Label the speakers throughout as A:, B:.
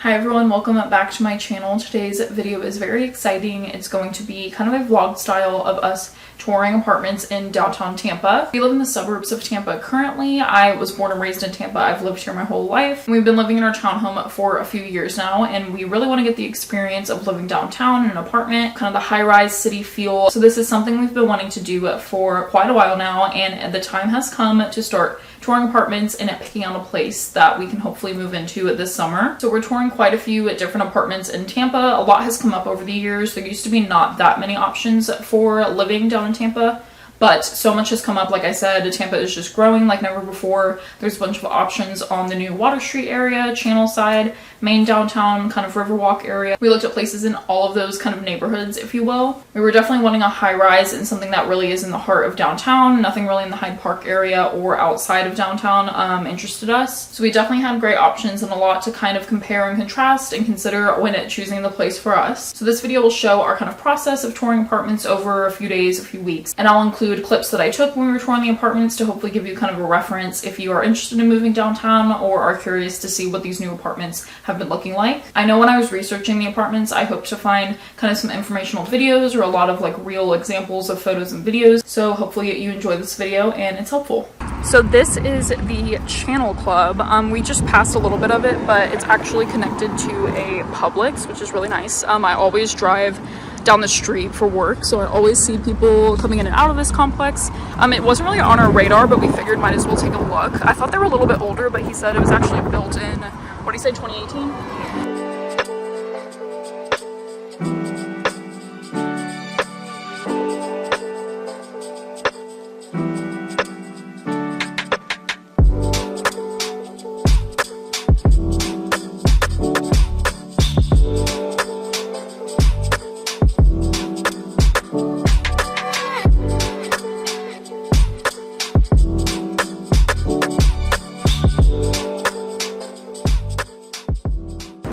A: Hi everyone, welcome back to my channel. Today's video is very exciting. It's going to be kind of a vlog style of us touring apartments in downtown Tampa. We live in the suburbs of Tampa currently. I was born and raised in Tampa. I've lived here my whole life. We've been living in our townhome for a few years now, and we really want to get the experience of living downtown in an apartment, kind of the high-rise city feel. So this is something we've been wanting to do for quite a while now, and the time has come to start touring apartments and picking out a place that we can hopefully move into this summer. So we're touring quite a few different apartments in Tampa. A lot has come up over the years. There used to be not that many options for living down in Tampa, but so much has come up. Like I said, Tampa is just growing like never before. There's a bunch of options on the new Water Street area, Channelside, main downtown, kind of Riverwalk area. We looked at places in all of those kind of neighborhoods, if you will. We were definitely wanting a high rise and something that really is in the heart of downtown. Nothing really in the Hyde Park area or outside of downtown interested us. So we definitely had great options and a lot to kind of compare and contrast and consider when choosing the place for us. So this video will show our kind of process of touring apartments over a few days, a few weeks, and I'll include clips that I took when we were touring the apartments to hopefully give you kind of a reference if you are interested in moving downtown or are curious to see what these new apartments have been looking like. I know when I was researching the apartments, I hoped to find kind of some informational videos or a lot of like real examples of photos and videos. So hopefully you enjoy this video and it's helpful. So this is the Channel Club. We just passed a little bit of it, but it's actually connected to a Publix, which is really nice. I always drive down the street for work, so I always see people coming in and out of this complex. It wasn't really on our radar, but we figured might as well take a look. I thought they were a little bit older, but he said it was actually built in, what did he say, 2018?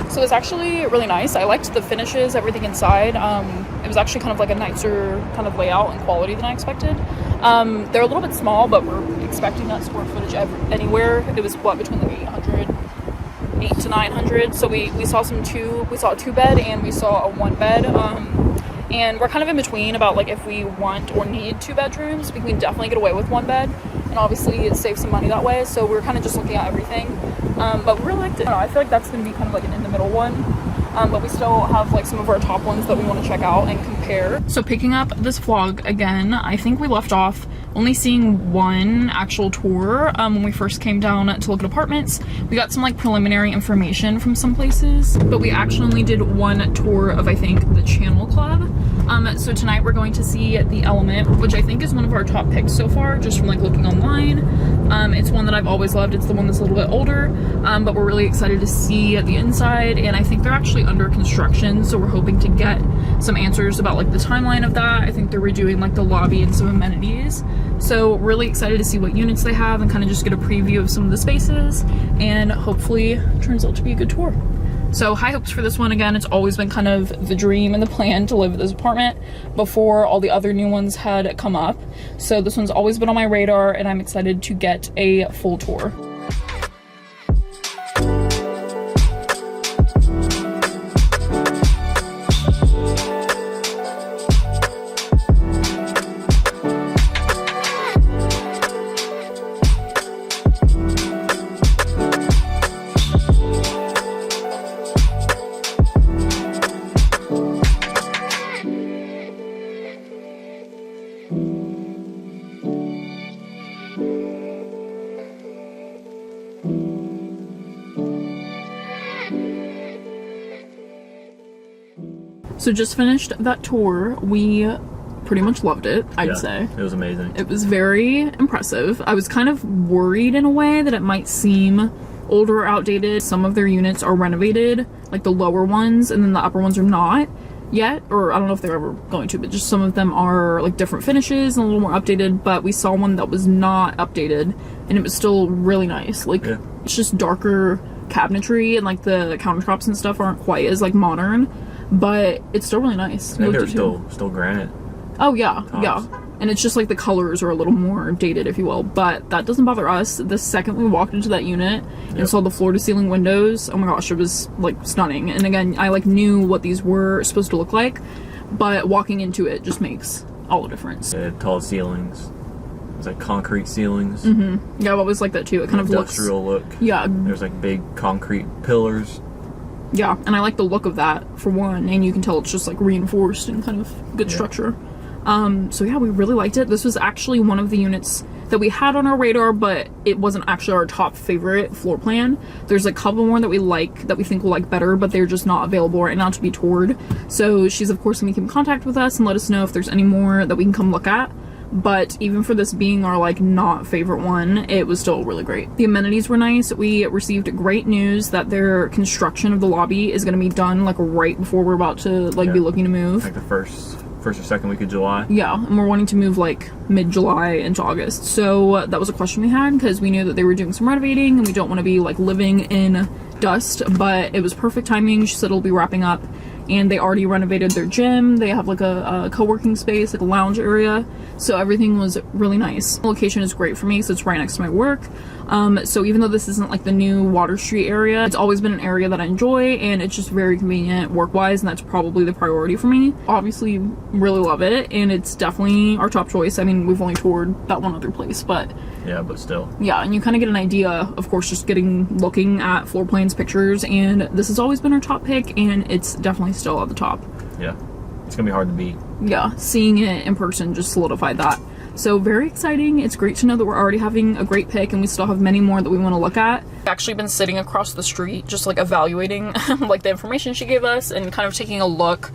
A: So it's actually really nice. I liked the finishes, everything inside. It was actually kind of like a nicer kind of layout and quality than I expected. They're a little bit small, but we're expecting that square footage anywhere. It was what, between like 8 to 900. So we saw a 2-bed and we saw a 1-bed. And we're kind of in between about like if we want or need 2 bedrooms. We can definitely get away with 1 bed, and obviously save some money that way. So we're kind of just looking at everything. But we really liked it. I feel like that's going to be kind of like an in-the-middle one. But we still have like some of our top ones that we want to check out and compare. So picking up this vlog again, I think we left off only seeing one actual tour when we first came down to look at apartments. We got some like preliminary information from some places, but we actually only did one tour of, I think, the Channel Club. So tonight we're going to see the Element, which I think is one of our top picks so far, just from like looking online. It's one that I've always loved. It's the one that's a little bit older, but we're really excited to see the inside, and I think they're actually under construction, so we're hoping to get some answers about like the timeline of that. I think they're redoing like the lobby and some amenities, so really excited to see what units they have and kind of just get a preview of some of the spaces, and hopefully it turns out to be a good tour. So high hopes for this one. Again, it's always been kind of the dream and the plan to live at this apartment before all the other new ones had come up. So this one's always been on my radar, and I'm excited to get a full tour. So just finished that tour. We pretty much loved it, I'd say.
B: It was amazing. It
A: was very impressive. I was kind of worried in a way that it might seem older or outdated. Some of their units are renovated, like the lower ones, and then the upper ones are not yet, or I don't know if they're ever going to, but just some of them are like different finishes and a little more updated. But we saw one that was not updated and it was still really nice. Like, it's just darker cabinetry, and like the countertops and stuff aren't quite as like modern, but it's still really nice.
B: I think they're still granite.
A: Oh yeah,
B: tops.
A: yeah. and it's just like the colors are a little more dated, if you will, but that doesn't bother us. The second we walked into that unit and saw the floor to ceiling windows, oh my gosh, it was like stunning. And again, I like knew what these were supposed to look like, but walking into it just makes all the difference.
B: Tall ceilings. It's like concrete ceilings.
A: Yeah, I've always liked that too. It kind of looks
B: industrial look.
A: Yeah.
B: There's like big concrete pillars.
A: Yeah, and I like the look of that for one, and you can tell it's just like reinforced and kind of good structure. So yeah, we really liked it. This was actually one of the units that we had on our radar, but it wasn't actually our top favorite floor plan. There's a couple more that we like, that we think we'll like better, but they're just not available right now to be toured. So she's of course gonna keep in contact with us and let us know if there's any more that we can come look at. But even for this being our like not favorite one, it was still really great. The amenities were nice. We received great news that their construction of the lobby is going to be done like right before we're about to like be looking to move.
B: Like the first or second week of July.
A: Yeah, and we're wanting to move like mid-July into August. So that was a question we had because we knew that they were doing some renovating and we don't want to be like living in dust, but it was perfect timing. She said it'll be wrapping up, and they already renovated their gym. They have like a co-working space, like a lounge area. So everything was really nice. The location is great for me because it's right next to my work. So even though this isn't like the new Water Street area, it's always been an area that I enjoy, and it's just very convenient work-wise, and that's probably the priority for me. Obviously really love it, and it's definitely our top choice. I mean, we've only toured that one other place, but
B: yeah, but still. Yeah,
A: and you kind of get an idea, of course, just looking at floor plans, pictures, and this has always been our top pick, and it's definitely still at the top.
B: Yeah, it's gonna be hard to beat.
A: Yeah, seeing it in person just solidified that. So very exciting. It's great to know that we're already having a great pick, and we still have many more that we want to look at. I've actually been sitting across the street just like evaluating like the information she gave us and kind of taking a look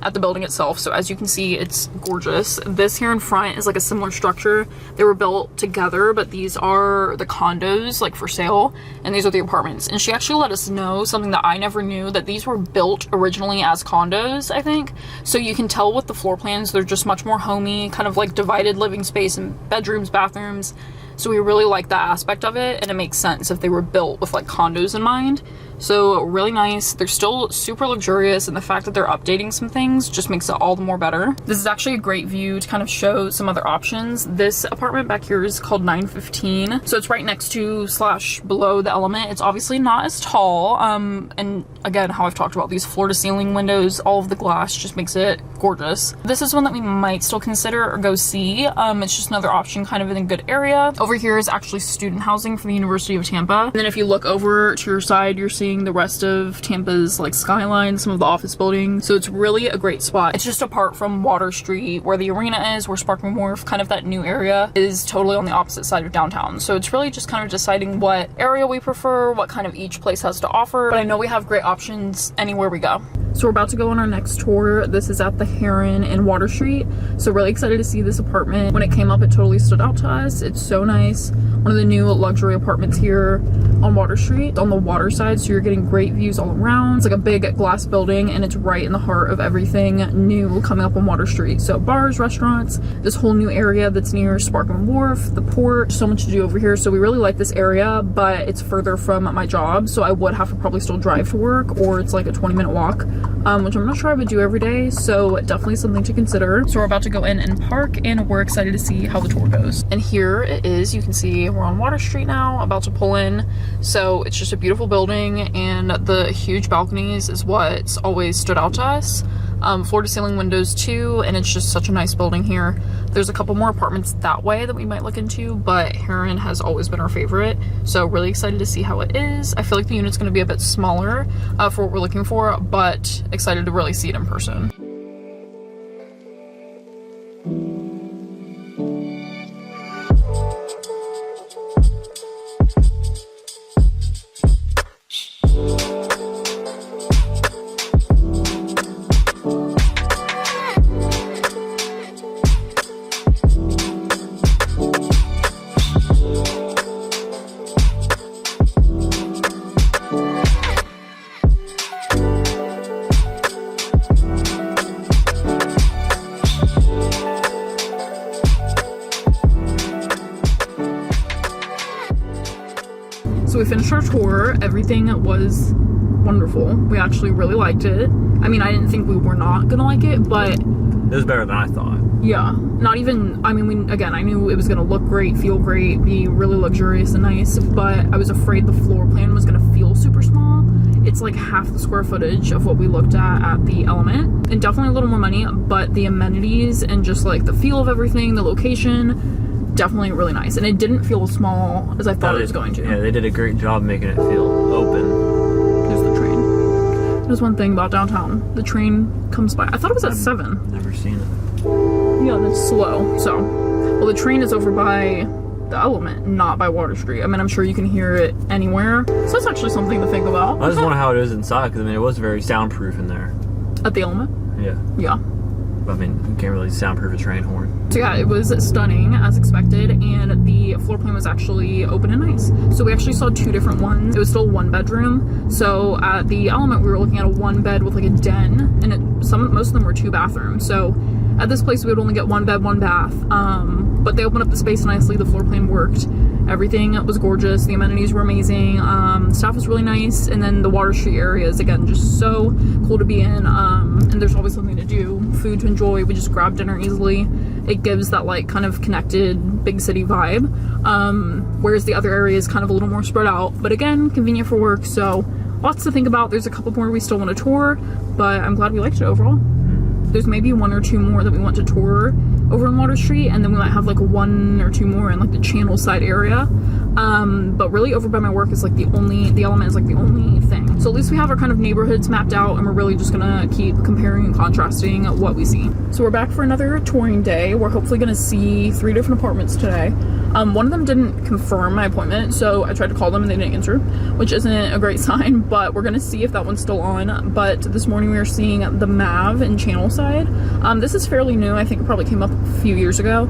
A: at the building itself. So as you can see, it's gorgeous. This here in front is like a similar structure. They were built together, but these are the condos like for sale, and these are the apartments. And she actually let us know something that I never knew, that these were built originally as condos, I think. So you can tell with the floor plans, they're just much more homey, kind of like divided living space and bedrooms, bathrooms. So we really like that aspect of it, and it makes sense if they were built with like condos in mind. So really nice. They're still super luxurious, and the fact that they're updating some things just makes it all the more better. This is actually a great view to kind of show some other options. This apartment back here is called 915. So it's right next to / below the Element. It's obviously not as tall. And again, how I've talked about these floor to ceiling windows, all of the glass just makes it gorgeous. This is one that we might still consider or go see. It's just another option kind of in a good area. Over here is actually student housing for the University of Tampa. And then if you look over to your side, you're seeing the rest of Tampa's like skyline, some of the office buildings. So it's really a great spot. It's just apart from Water Street, where the arena is, where Sparkman Wharf, kind of that new area, is totally on the opposite side of downtown. So it's really just kind of deciding what area we prefer, what kind of each place has to offer. But I know we have great options anywhere we go. So we're about to go on our next tour. This is at the Heron in Water Street. So really excited to see this apartment. When it came up, it totally stood out to us. It's so nice. One of the new luxury apartments here on Water Street, on the water side, so you're getting great views all around. It's like a big glass building, and it's right in the heart of everything new coming up on Water Street. So bars, restaurants, this whole new area that's near Sparkman Wharf, the port, so much to do over here. So we really like this area, but it's further from my job, so I would have to probably still drive to work, or it's like a 20-minute walk, which I'm not sure I would do every day. So definitely something to consider. So we're about to go in and park, and we're excited to see how the tour goes. And here it is. You can see we're on Water Street now, about to pull in. So it's just a beautiful building, and the huge balconies is what's always stood out to us. Floor to ceiling windows too, and it's just such a nice building here. There's a couple more apartments that way that we might look into, but Heron has always been our favorite. So really excited to see how it is. I feel like the unit's going to be a bit smaller for what we're looking for, but excited to really see it in person. So we finished our tour. Everything was wonderful. We actually really liked it. I mean, I didn't think we were not gonna like it, but
B: It was better than I thought.
A: Yeah, not even, I mean, again, I knew it was gonna look great, feel great, be really luxurious and nice, but I was afraid the floor plan was gonna feel super small. It's like half the square footage of what we looked at the Element, and definitely a little more money, but the amenities and just like the feel of everything, the location, definitely really nice. And it didn't feel as small as I thought it was going to.
B: Yeah, they did a great job making it feel open.
A: Here's the train. There's one thing about downtown. The train comes by. I thought it was at 7.
B: Never seen it.
A: Yeah, that's slow. So, well, the train is over by the Element, not by Water Street. I mean, I'm sure you can hear it anywhere. So that's actually something to think about.
B: I just wonder how it is inside, because I mean, it was very soundproof in there.
A: At the Element?
B: Yeah.
A: Yeah.
B: I mean, you can't really soundproof a train horn.
A: So yeah, it was stunning as expected, and the floor plan was actually open and nice. So we actually saw 2 different ones. It was still 1 bedroom. So at the Element, we were looking at a 1 bed with like a den, and most of them were 2 bathrooms. So at this place, we would only get 1 bed, 1 bath. But they opened up the space nicely. The floor plan worked. Everything was gorgeous. The amenities were amazing. Staff was really nice. And then the Water Street area is, again, just so cool to be in. And there's always something to do, food to enjoy. We just grab dinner easily. It gives that like kind of connected big city vibe. Whereas the other area is kind of a little more spread out. But again, convenient for work. So lots to think about. There's a couple more we still want to tour, but I'm glad we liked it overall. There's maybe 1 or 2 more that we want to tour over in Water Street, and then we might have like 1 or 2 more in like the Channelside area. But really over by my work is like the Element is like the only thing. So at least we have our kind of neighborhoods mapped out, and we're really just gonna keep comparing and contrasting what we see. So we're back for another touring day. We're hopefully gonna see 3 different apartments today. One of them didn't confirm my appointment, so I tried to call them and they didn't answer, which isn't a great sign, but we're gonna see if that one's still on. But this morning we were seeing the Mav in Channelside. This is fairly new. I think it probably came up a few years ago,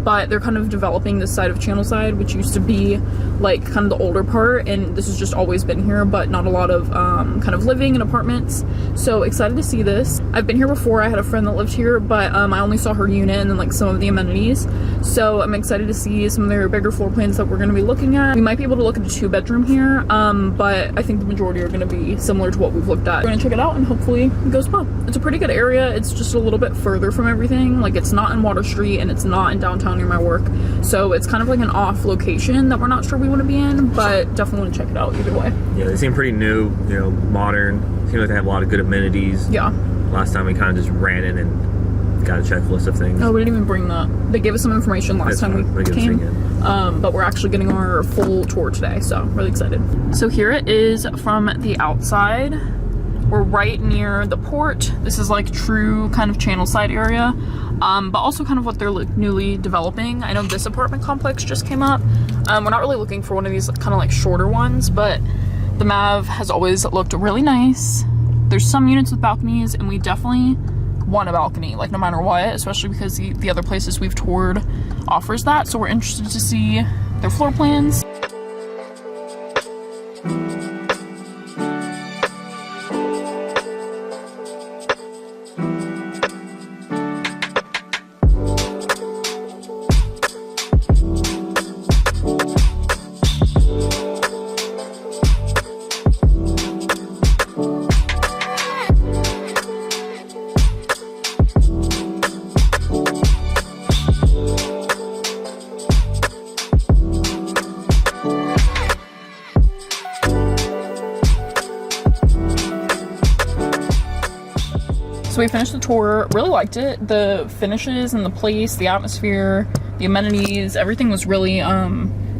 A: but they're kind of developing this side of Channelside, which used to be like kind of the older part, and this has just always been here, but not a lot of kind of living and apartments. So excited to see this. I've been here before. I had a friend that lived here, but I only saw her unit and then like some of the amenities. So I'm excited to see some of their bigger floor plans that we're going to be looking at. We might be able to look at a 2-bedroom here, but I think the majority are going to be similar to what we've looked at. We're going to check it out and hopefully it goes well. It's a pretty good area. It's just a little bit further from everything. Like, it's not in Water Street and it's not in downtown near my work. So it's kind of like an off location that we're not sure we want to be in, but definitely want to check it out either way.
B: Yeah, they seem pretty new, you know, modern. Seem like they have a lot of good amenities. Yeah. Last time we kind of just ran in and got a checklist of things.
A: Oh, we didn't even bring that. They gave us some information last time we came, but we're actually getting our full tour today, so really excited. So here it is from the outside. We're right near the port. This is like true kind of Channelside area, but also kind of what they're like newly developing. I know this apartment complex just came up. We're not really looking for one of these kind of like shorter ones, but the Mav has always looked really nice. There's some units with balconies, and we definitely want a balcony, like no matter what, especially because the other places we've toured offers that. So we're interested to see their floor plans. So we finished the tour, really liked it. The finishes and the place, the atmosphere, the amenities, everything was really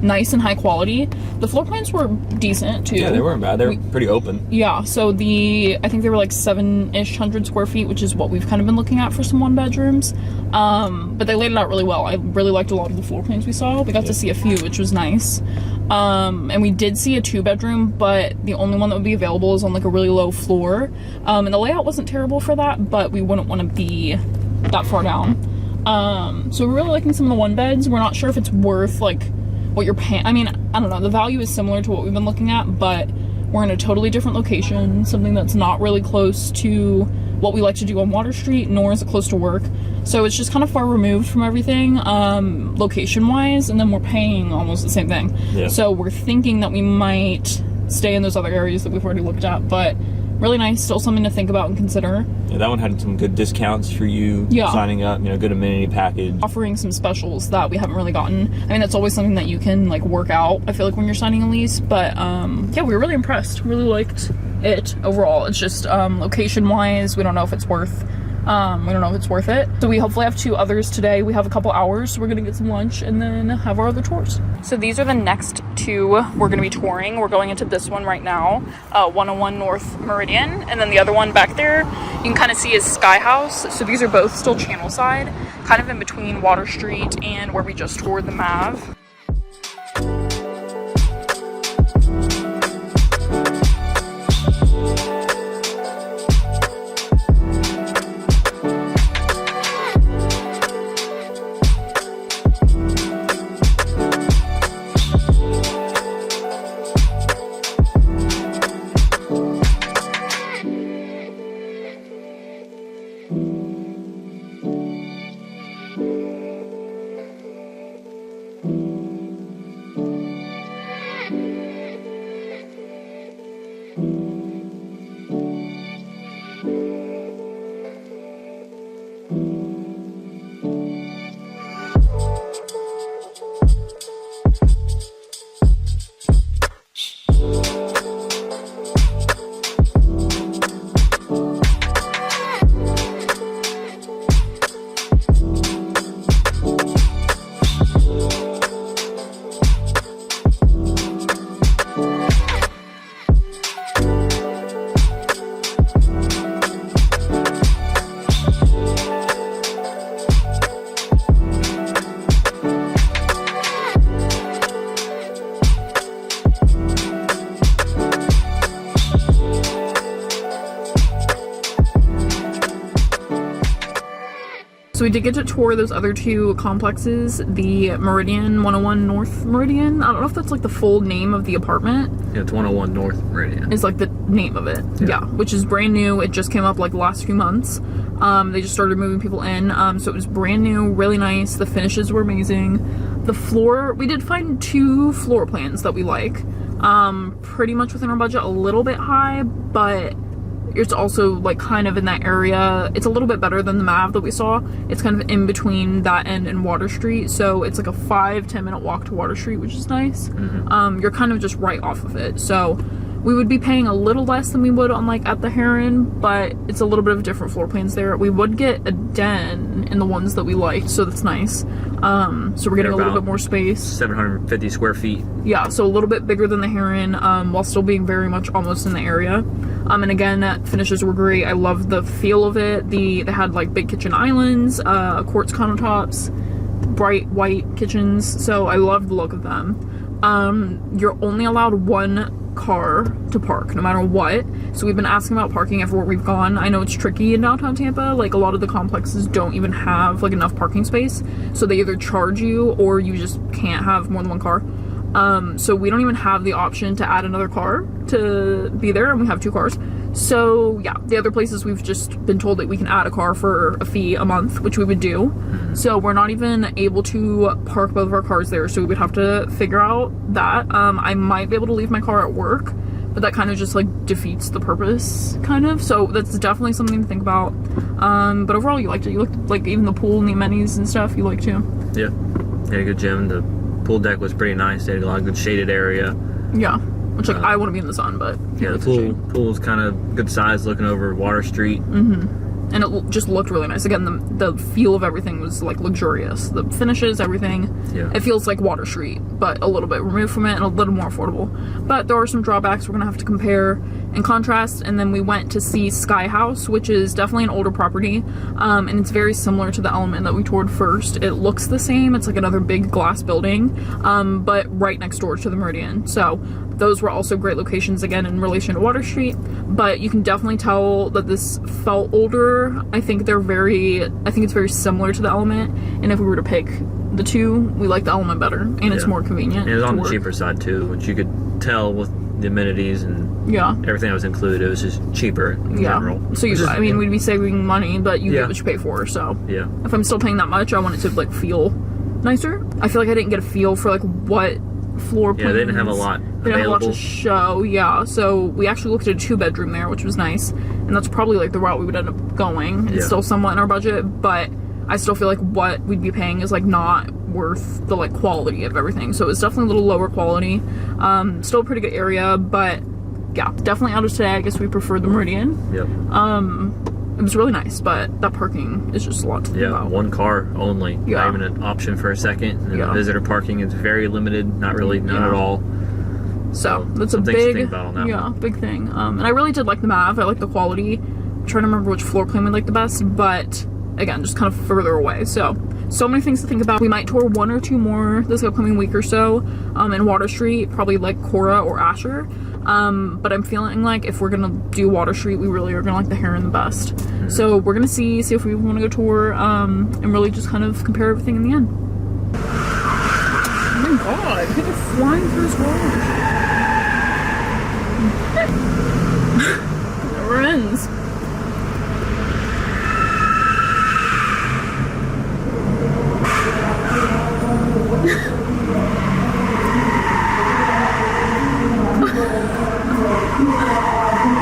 A: nice and high quality. The floor plans were decent too.
B: Yeah, they weren't bad. They were pretty open.
A: Yeah, so I think they were like 700 square feet, which is what we've kind of been looking at for some 1-bedrooms. But they laid it out really well. I really liked a lot of the floor plans we saw. We got to see a few, which was nice. And we did see a 2-bedroom, but the only one that would be available is on like a really low floor. And the layout wasn't terrible for that, but we wouldn't want to be that far down. So we're really liking some of the 1-beds. We're not sure if it's worth like what you're paying. I mean, I don't know. The value is similar to what we've been looking at, but we're in a totally different location, something that's not really close to what we like to do on Water Street, nor is it close to work. So it's just kind of far removed from everything, location-wise, and then we're paying almost the same thing. Yeah. So we're thinking that we might stay in those other areas that we've already looked at, but really nice. Still something to think about and consider.
B: Yeah, that one had some good discounts for you signing up, you know, good amenity package. Offering
A: some specials that we haven't really gotten. I mean, that's always something that you can like work out, I feel like, when you're signing a lease. But yeah, we were really impressed. Really liked it overall. It's just location wise, we don't know if it's worth it. So we hopefully have 2 others today. We have a couple hours, so we're gonna get some lunch and then have our other tours. So these are the next 2 we're gonna be touring. We're going into this one right now, 101 North Meridian, and then the other one back there you can kind of see is Skyhouse. So these are both still channelside, kind of in between Water Street and where we just toured the Mav. So we did get to tour those other 2 complexes, the Meridian, 101 North Meridian. I don't know if that's like the full name of the apartment.
B: Yeah, it's 101 North Meridian.
A: Is like the name of it. Yeah, which is brand new. It just came up like the last few months. They just started moving people in. So it was brand new, really nice. The finishes were amazing. The floor, we did find 2 floor plans that we like. Pretty much within our budget, a little bit high, but it's also like kind of in that area. It's a little bit better than the Mav that we saw. It's kind of in between that end and Water Street, so it's like a 5-10 minute walk to Water Street, which is nice. You're kind of just right off of it, so we would be paying a little less than we would on like at the Heron, but it's a little bit of different floor plans there. We would get a den in the ones that we liked, so that's nice. So we're getting a little bit more space.
B: 750 square feet.
A: Yeah, so a little bit bigger than the Heron, while still being very much almost in the area. And again, finishes were great. I loved the feel of it. They had like big kitchen islands, quartz countertops, bright white kitchens, so I loved the look of them. You're only allowed 1 car to park no matter what, so we've been asking about parking everywhere we've gone. I know it's tricky in downtown Tampa, like a lot of the complexes don't even have like enough parking space, so they either charge you or you just can't have more than 1 car. So we don't even have the option to add another car to be there, and we have 2 cars. So yeah, the other places we've just been told that we can add a car for a fee a month, which we would do. So we're not even able to park both of our cars there, so we would have to figure out that. I might be able to leave my car at work, but that kind of just like defeats the purpose, kind of. So that's definitely something to think about. But overall, you liked it. You looked like even the pool and the amenities and stuff you liked too.
B: Yeah, they had a good gym. The pool deck was pretty nice. They had a lot of good shaded area.
A: Yeah. Which, like, I want to be in the sun, but...
B: Yeah, the pool's kind of good size, looking over Water Street.
A: And it just looked really nice. Again, the feel of everything was, like, luxurious. The finishes, everything. Yeah. It feels like Water Street, but a little bit removed from it and a little more affordable. But there are some drawbacks we're going to have to compare and contrast. And then we went to see Skyhouse, which is definitely an older property. And it's very similar to the Element that we toured first. It looks the same. It's like another big glass building, but right next door to the Meridian. So those were also great locations, again, in relation to Water Street, but you can definitely tell that this felt older. I think it's very similar to the Element, and if we were to pick the 2, we like the Element better, and it's more convenient.
B: And it was on the cheaper side too, which you could tell with the amenities and everything that was included. It was just cheaper in general.
A: So we'd be saving money, but you get what you pay for. So if I'm still paying that much, I want it to like feel nicer. I feel like I didn't get a feel for like what floor plans.
B: Yeah, they didn't have a lot
A: They didn't have a lot
B: available.
A: to show, yeah. So we actually looked at a 2-bedroom there, which was nice. And that's probably like the route we would end up going. It's still somewhat in our budget, but I still feel like what we'd be paying is like not worth the like quality of everything. So it's definitely a little lower quality. Still a pretty good area, but yeah, definitely out of today. I guess we prefer the Meridian.
B: Yep.
A: It was really nice, but that parking is just a lot to think about.
B: One car only.
A: Yeah.
B: Not even an option for a second. And then the visitor parking is very limited. Not really, none at all.
A: So that's a
B: some things
A: big,
B: to think about on that one.
A: big thing. And I really did like the Mav. I like the quality. I'm trying to remember which floor plan we like the best, but again, just kind of further away. So many things to think about. We might tour 1 or 2 more this upcoming week or so in Water Street, probably like Cora or Asher. But I'm feeling like if we're gonna do Water Street, we really are gonna like the Heron the best. So we're gonna see if we want to go tour and really just kind of compare everything in the end. Oh my god, people are flying through this garage. Never ends.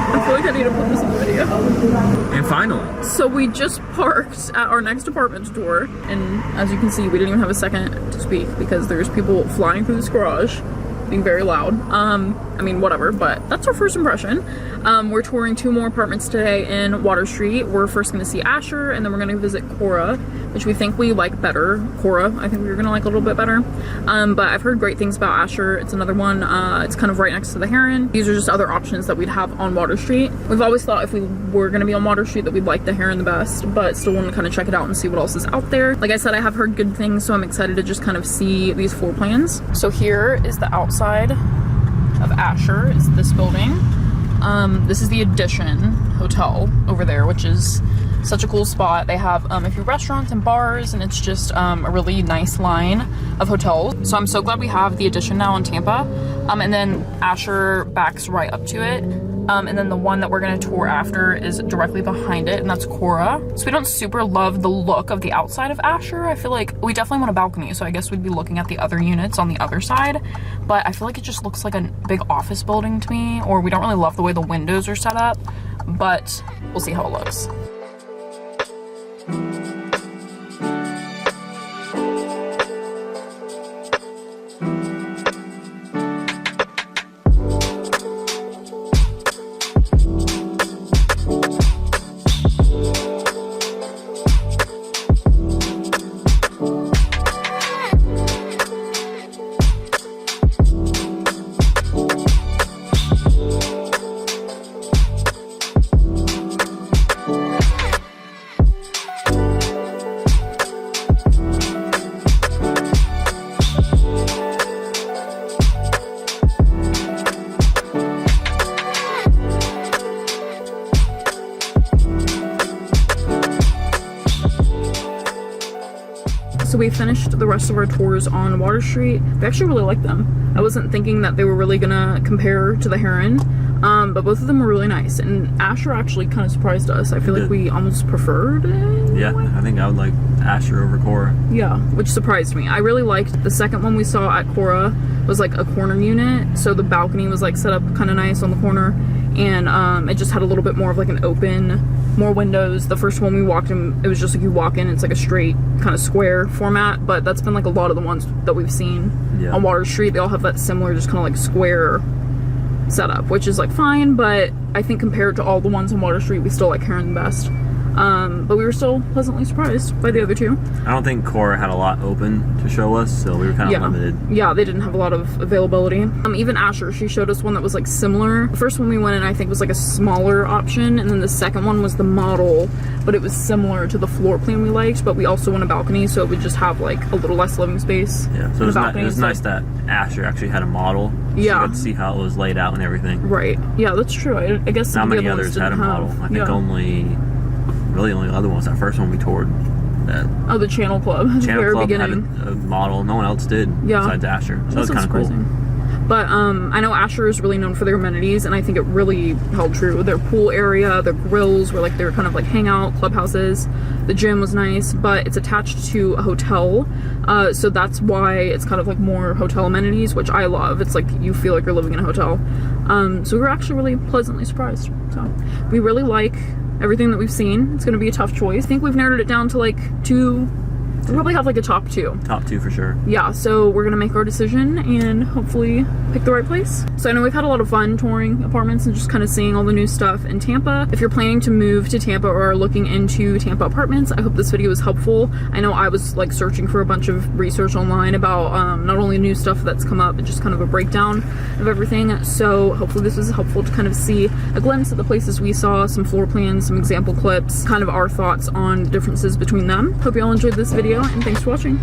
A: I feel like I need to put this in the video.
B: And finally.
A: So we just parked at our next apartment tour, and as you can see, we didn't even have a second to speak because there's people flying through this garage, being very loud. I mean, whatever, but that's our first impression. We're touring 2 more apartments today in Water Street. We're first going to see Asher, and then we're going to visit Cora, which we think we like better. Cora, I think we were going to like a little bit better. But I've heard great things about Asher. It's another one. It's kind of right next to the Heron. These are just other options that we'd have on Water Street. We've always thought if we were going to be on Water Street that we'd like the Heron the best, but still want to kind of check it out and see what else is out there. Like I said, I have heard good things, so I'm excited to just kind of see these floor plans. So here is the outside of Asher, is this building. This is the Edition Hotel over there, which is such a cool spot. They have a few restaurants and bars, and it's just a really nice line of hotels. So I'm so glad we have the Edition now in Tampa. And then Asher backs right up to it. And then the one that we're gonna tour after is directly behind it, and that's Cora. So we don't super love the look of the outside of Asher. I feel like we definitely want a balcony, so I guess we'd be looking at the other units on the other side. But I feel like it just looks like a big office building to me, or we don't really love the way the windows are set up, but we'll see how it looks. So we finished the rest of our tours on Water Street. We actually really liked them. I wasn't thinking that they were really gonna compare to the Heron, but both of them were really nice. And Asher actually kind of surprised us. I feel like we almost preferred it.
B: Yeah, I think I would like Asher over Cora.
A: Yeah, which surprised me. I really liked the second one we saw at Cora. Was like a corner unit, so the balcony was like set up kind of nice on the corner, and it just had a little bit more of like an open, more windows. The first one we walked in, it was just like you walk in, it's like a straight kind of square format, but that's been like a lot of the ones that we've seen on Water Street. They all have that similar, just kind of like square setup, which is like fine, but I think compared to all the ones on Water Street, we still like Heron the best. But we were still pleasantly surprised by the other two.
B: I don't think Cora had a lot open to show us, so we were kind of limited.
A: Yeah, they didn't have a lot of availability. Even Asher, she showed us one that was like similar. The first one we went in, I think, was like a smaller option, and then the second one was the model, but it was similar to the floor plan we liked, but we also want a balcony, so it would just have like a little less living space.
B: Yeah, so it was nice that Asher actually had a model. So you got to see how it was laid out and everything.
A: Right. Yeah, that's true. I guess
B: not many others had a model. I think really only other one was that first one we toured.
A: Oh, the Channel Club.
B: Channel Club had a model. No one else did besides Asher. So that was kind of cool.
A: But I know Asher is really known for their amenities, and I think it really held true. Their pool area, their grills were like, they were kind of like hangout clubhouses. The gym was nice, but it's attached to a hotel, so that's why it's kind of like more hotel amenities, which I love. It's like you feel like you're living in a hotel. So we were actually really pleasantly surprised. So we really like everything that we've seen. It's going to be a tough choice. I think we've narrowed it down to like 2. We'll probably have like a top 2.
B: Top 2 for sure.
A: Yeah, so we're gonna make our decision and hopefully pick the right place. So I know we've had a lot of fun touring apartments and just kind of seeing all the new stuff in Tampa. If you're planning to move to Tampa or are looking into Tampa apartments, I hope this video was helpful. I know I was like searching for a bunch of research online about not only new stuff that's come up, but just kind of a breakdown of everything. So hopefully this was helpful to kind of see a glimpse of the places we saw, some floor plans, some example clips, kind of our thoughts on the differences between them. Hope you all enjoyed this video, and thanks for watching.